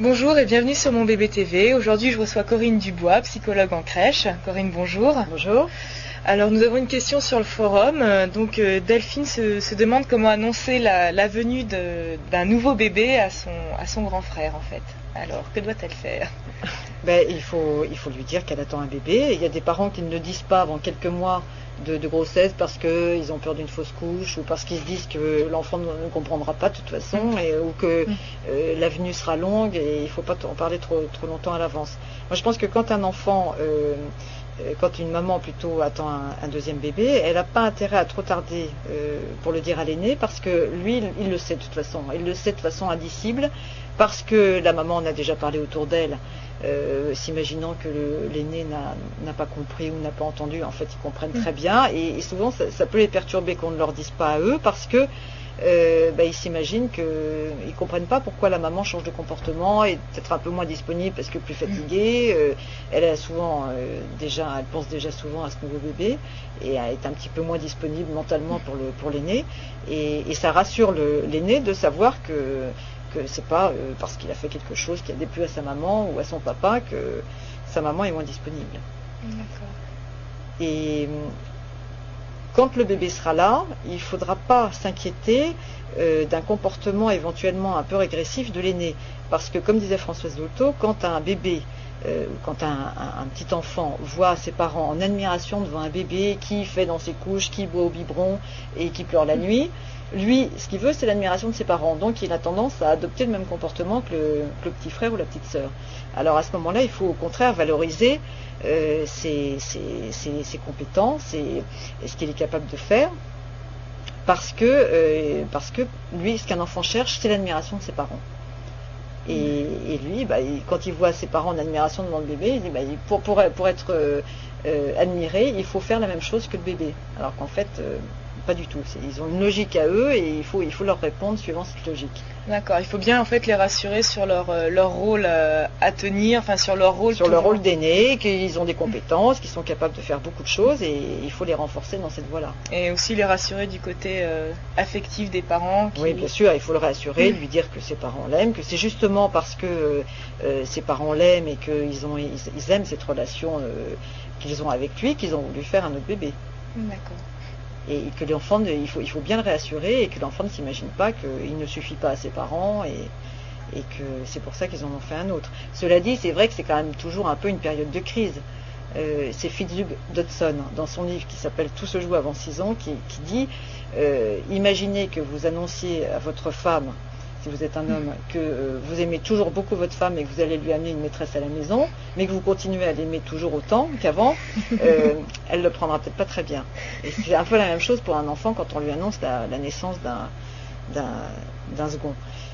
Bonjour et bienvenue sur Mon Bébé TV. Aujourd'hui, je reçois Corinne Dubois, psychologue en crèche. Corinne, bonjour. Bonjour. Alors, nous avons une question sur le forum. Delphine se demande comment annoncer la venue d'un nouveau bébé à son grand frère, en fait. Alors, que doit-elle faire ? Il faut lui dire qu'elle attend un bébé. Il y a des parents qui ne le disent pas avant quelques mois de grossesse parce qu'ils ont peur d'une fausse couche ou parce qu'ils se disent que l'enfant ne comprendra pas de toute façon ou que la venue sera longue et il ne faut pas en parler trop longtemps à l'avance. Moi, je pense que quand une maman plutôt attend un deuxième bébé, elle n'a pas intérêt à trop tarder pour le dire à l'aîné parce que lui, il le sait de toute façon. Il le sait de façon indicible parce que la maman en a déjà parlé autour d'elle, s'imaginant que l'aîné n'a pas compris ou n'a pas entendu. En fait, ils comprennent très bien et souvent, ça peut les perturber qu'on ne leur dise pas à eux parce que ils s'imaginent qu'ils ne comprennent pas pourquoi la maman change de comportement, est peut-être un peu moins disponible parce que plus fatiguée, elle pense déjà souvent à ce nouveau bébé et est un petit peu moins disponible mentalement pour l'aîné et ça rassure l'aîné de savoir que c'est pas parce qu'il a fait quelque chose qui a déplu à sa maman ou à son papa que sa maman est moins disponible. D'accord. Et quand le bébé sera là, il ne faudra pas s'inquiéter d'un comportement éventuellement un peu régressif de l'aîné. Parce que, comme disait Françoise Dolto, quand un bébé, quand un petit enfant voit ses parents en admiration devant un bébé qui fait dans ses couches, qui boit au biberon et qui pleure la nuit, lui, ce qu'il veut, c'est l'admiration de ses parents. Donc, il a tendance à adopter le même comportement que le petit frère ou la petite sœur. Alors, à ce moment-là, il faut au contraire valoriser ses compétences et ce qu'il est capable de faire. Parce que lui, ce qu'un enfant cherche, c'est l'admiration de ses parents. Et lui, quand il voit ses parents en admiration devant le bébé, il dit pour être admiré, il faut faire la même chose que le bébé. Alors qu'en fait, pas du tout. Ils ont une logique à eux et il faut leur répondre suivant cette logique. D'accord. Il faut bien en fait les rassurer sur leur rôle à tenir, enfin sur leur rôle. Sur leur rôle d'aîné, qu'ils ont des compétences, qu'ils sont capables de faire beaucoup de choses et il faut les renforcer dans cette voie-là. Et aussi les rassurer du côté affectif des parents. Oui, bien sûr, il faut le rassurer, lui dire que ses parents l'aiment, que c'est justement parce que ses parents l'aiment et qu'ils aiment cette relation qu'ils ont avec lui qu'ils ont voulu faire un autre bébé. D'accord. Et que l'enfant, il faut bien le réassurer et que l'enfant ne s'imagine pas qu'il ne suffit pas à ses parents et que c'est pour ça qu'ils en ont fait un autre. Cela dit, c'est vrai que c'est quand même toujours un peu une période de crise. C'est Fitzhugh Dodson, dans son livre qui s'appelle Tout se joue avant 6 ans, qui dit imaginez que vous annonciez à votre femme, si vous êtes un homme, que vous aimez toujours beaucoup votre femme et que vous allez lui amener une maîtresse à la maison, mais que vous continuez à l'aimer toujours autant qu'avant, elle le prendra peut-être pas très bien. Et c'est un peu la même chose pour un enfant quand on lui annonce la naissance d'un second.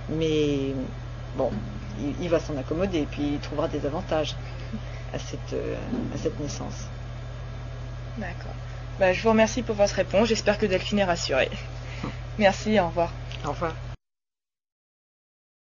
Mais bon, il va s'en accommoder et puis il trouvera des avantages à cette naissance. D'accord. Je vous remercie pour votre réponse. J'espère que Delphine est rassurée. Merci, au revoir. Au revoir.